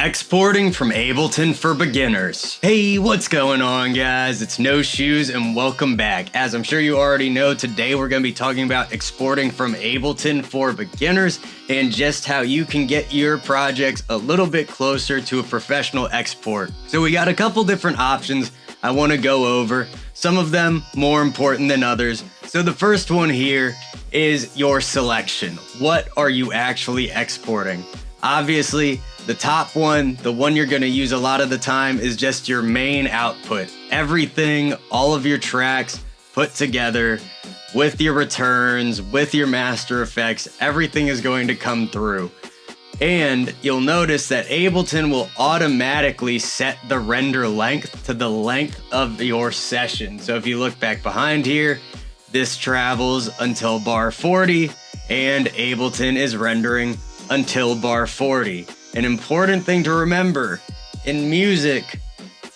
Exporting from Ableton for beginners. Hey, what's going on, guys? It's No Shoes and welcome back. As I'm sure you already know, today we're going to be talking about exporting from Ableton for beginners and just how you can get your projects a little bit closer to a professional export. So we got a couple different options I want to go over, some of them more important than others. So the first one here is your selection. What are you actually exporting? Obviously, the top one, the one you're going to use a lot of the time, is just your main output. Everything, all of your tracks put together with your returns, with your master effects, everything is going to come through. And you'll notice that Ableton will automatically set the render length to the length of your session. So if you look back behind here, this travels until bar 40 and Ableton is rendering until bar 40. An important thing to remember, in music,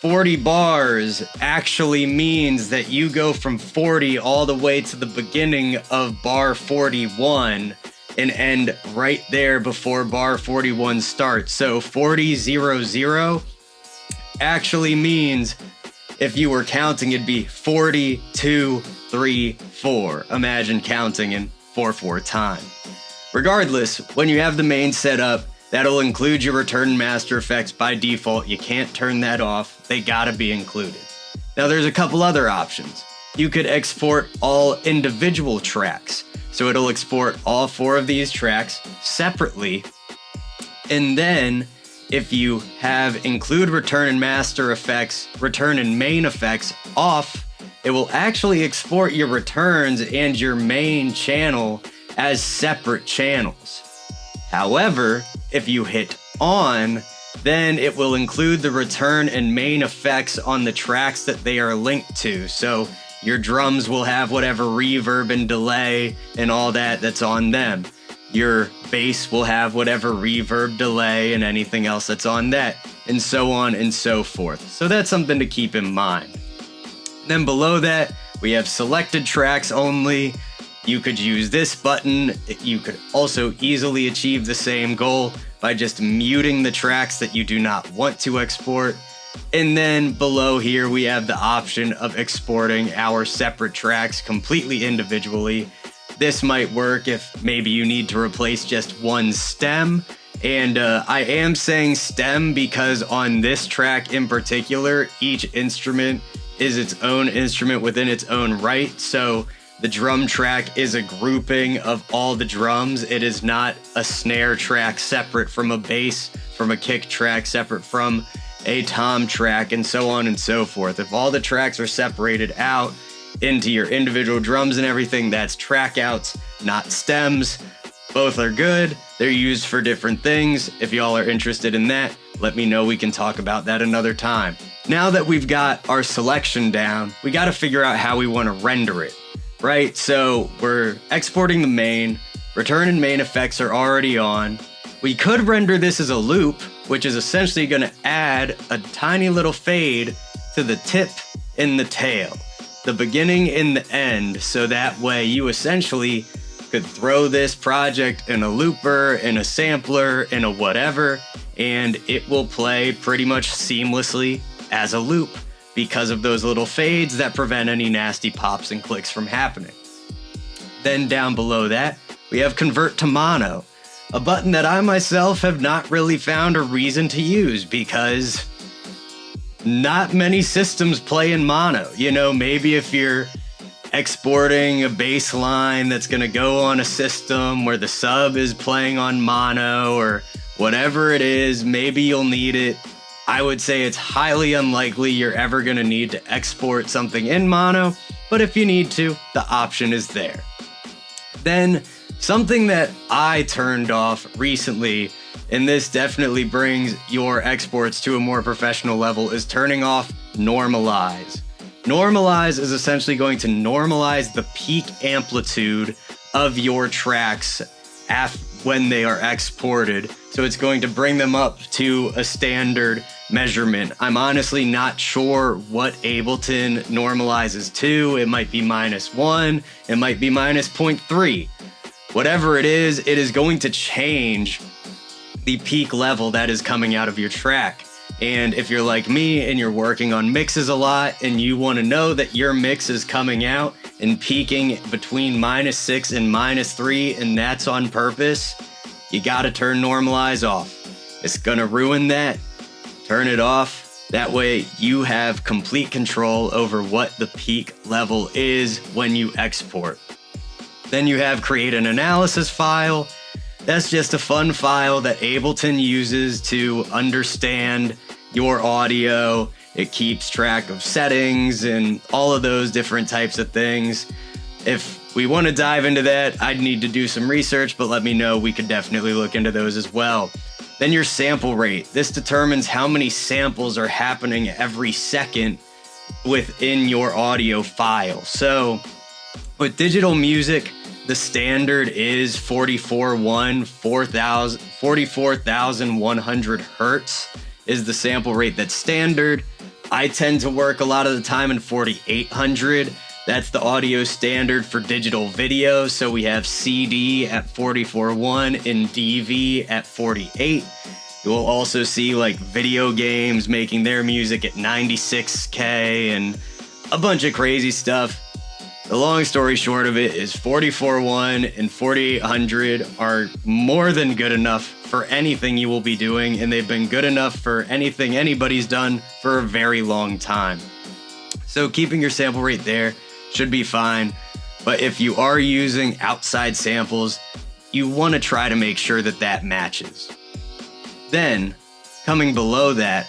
40 bars actually means that you go from 40 all the way to the beginning of bar 41 and end right there before bar 41 starts. So 40-0-0 actually means, if you were counting, it'd be 40-2-3-4. Imagine counting in 4/4 time. Regardless, when you have the main set up, that'll include your return and master effects by default. You can't turn that off. They gotta be included. Now there's a couple other options. You could export all individual tracks. So it'll export all 4 of these tracks separately. And then if you have include return and master effects, return and main effects off, it will actually export your returns and your main channel as separate channels. However, if you hit on, then it will include the return and main effects on the tracks that they are linked to. So your drums will have whatever reverb and delay and all that's on them. Your bass will have whatever reverb, delay, and anything else that's on that, and so on and so forth. So that's something to keep in mind. Then below that, we have selected tracks only. You could use this button. You could also easily achieve the same goal by just muting the tracks that you do not want to export. And then below here, we have the option of exporting our separate tracks completely individually. This might work if maybe you need to replace just one stem. And I am saying stem because on this track in particular, each instrument is its own instrument within its own right. So the drum track is a grouping of all the drums. It is not a snare track separate from a bass, from a kick track separate from a tom track, and so on and so forth. If all the tracks are separated out into your individual drums and everything, that's track outs, not stems. Both are good. They're used for different things. If y'all are interested in that, let me know. We can talk about that another time. Now that we've got our selection down, we got to figure out how we want to render it. Right, so we're exporting the main, return and main effects are already on. We could render this as a loop, which is essentially going to add a tiny little fade to the tip and the tail, the beginning and the end, so that way you essentially could throw this project in a looper, in a sampler, in a whatever, and it will play pretty much seamlessly as a loop, because of those little fades that prevent any nasty pops and clicks from happening. Then down below that, we have Convert to Mono, a button that I myself have not really found a reason to use because not many systems play in mono. You know, maybe if you're exporting a bass line that's gonna go on a system where the sub is playing on mono or whatever it is, maybe you'll need it. I would say it's highly unlikely you're ever going to need to export something in mono, but if you need to, the option is there. Then something that I turned off recently, and this definitely brings your exports to a more professional level, is turning off normalize. Normalize is essentially going to normalize the peak amplitude of your tracks when they are exported. So it's going to bring them up to a standard measurement. I'm honestly not sure what Ableton normalizes to. It might be -1, it might be -0.3. Whatever it is going to change the peak level that is coming out of your track. And if you're like me and you're working on mixes a lot and you want to know that your mix is coming out and peaking between -6 and -3, and that's on purpose, you got to turn normalize off. It's going to ruin that. Turn it off. That way you have complete control over what the peak level is when you export. Then you have create an analysis file. That's just a fun file that Ableton uses to understand your audio. It keeps track of settings and all of those different types of things. If we want to dive into that, I'd need to do some research, but let me know. We could definitely look into those as well. Then your sample rate. This determines how many samples are happening every second within your audio file. So with digital music, the standard is 44,100 hertz is the sample rate that's standard. I tend to work a lot of the time in 4,800. That's the audio standard for digital video. So we have CD at 44.1 and DV at 48. You will also see like video games making their music at 96K and a bunch of crazy stuff. The long story short of it is 44.1 and 4800 are more than good enough for anything you will be doing, and they've been good enough for anything anybody's done for a very long time. So keeping your sample rate there should be fine, but if you are using outside samples, you want to try to make sure that that matches. Then, coming below that,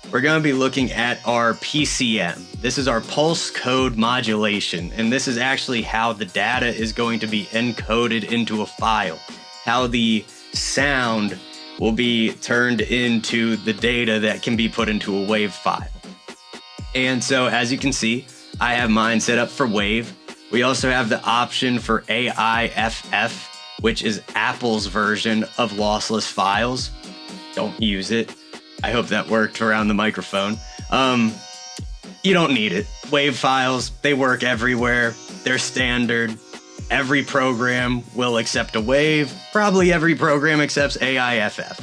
we're going to be looking at our PCM. This is our pulse code modulation, and this is actually how the data is going to be encoded into a file, how the sound will be turned into the data that can be put into a WAV file. And so, as you can see, I have mine set up for WAV. We also have the option for AIFF, which is Apple's version of lossless files. Don't use it. I hope that worked around the microphone. You don't need it. WAV files, they work everywhere. They're standard. Every program will accept a WAV. Probably every program accepts AIFF.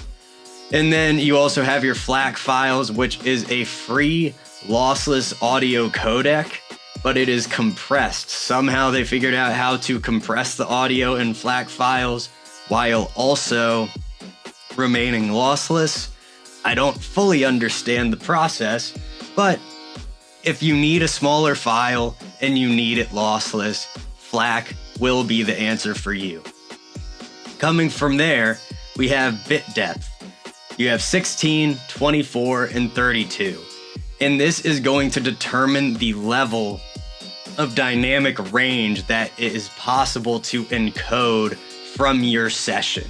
And then you also have your FLAC files, which is a free lossless audio codec, but it is compressed. Somehow they figured out how to compress the audio in FLAC files while also remaining lossless. I don't fully understand the process, but if you need a smaller file and you need it lossless, FLAC will be the answer for you. Coming from there, we have bit depth. You have 16, 24, and 32. And this is going to determine the level of dynamic range that is possible to encode from your session.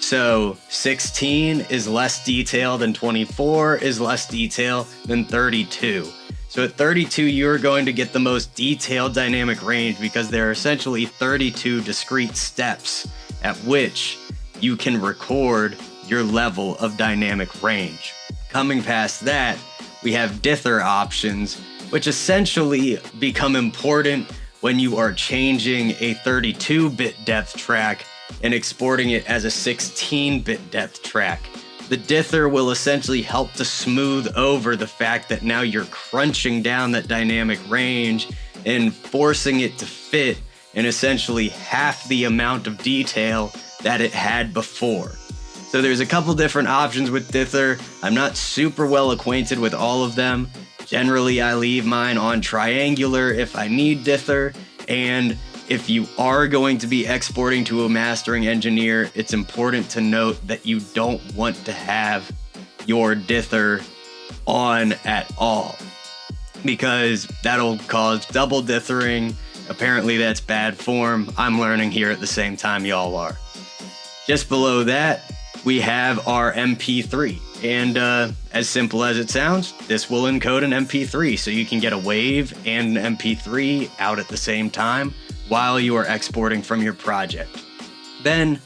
So 16 is less detail than 24 is less detail than 32. So at 32, you're going to get the most detailed dynamic range because there are essentially 32 discrete steps at which you can record your level of dynamic range. Coming past that, we have dither options, which essentially become important when you are changing a 32-bit depth track and exporting it as a 16-bit depth track. The dither will essentially help to smooth over the fact that now you're crunching down that dynamic range and forcing it to fit in essentially half the amount of detail that it had before. So there's a couple different options with dither. I'm not super well acquainted with all of them. Generally, I leave mine on triangular if I need dither, and if you are going to be exporting to a mastering engineer, it's important to note that you don't want to have your dither on at all, because that'll cause double dithering. Apparently that's bad form. I'm learning here at the same time y'all are. Just below that, we have our MP3. And as simple as it sounds, this will encode an MP3, so you can get a WAV and an MP3 out at the same time while you are exporting from your project. Then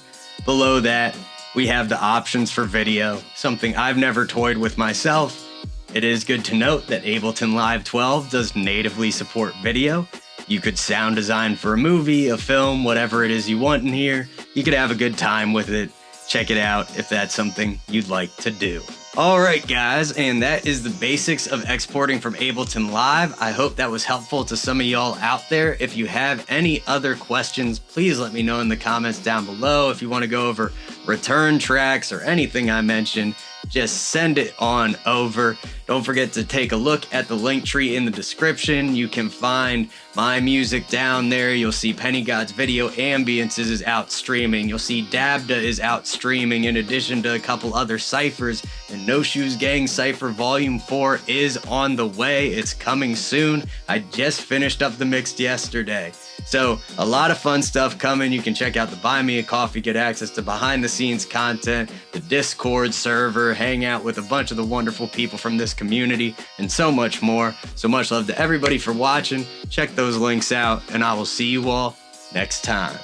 below that, we have the options for video, something I've never toyed with myself. It is good to note that Ableton Live 12 does natively support video. You could sound design for a movie, a film, whatever it is you want in here. You could have a good time with it. check it out if that's something you'd like to do. Alright guys, and that is the basics of exporting from Ableton Live. I hope that was helpful to some of y'all out there. If you have any other questions, please let me know in the comments down below. If you want to go over return tracks or anything I mentioned, just send it on over. Don't forget to take a look at the link tree in the description. You can find my music down there. You'll see Penny God's Video Ambiences is out streaming. You'll see Dabda is out streaming in addition to a couple other ciphers. And No Shoes Gang Cypher Volume 4 is on the way. It's coming soon. I just finished up the mix yesterday. So a lot of fun stuff coming. You can check out the Buy Me a Coffee, get access to behind the scenes content, the Discord server, hang out with a bunch of the wonderful people from this community, and so much more. So much love to everybody for watching. Check those links out, and I will see you all next time.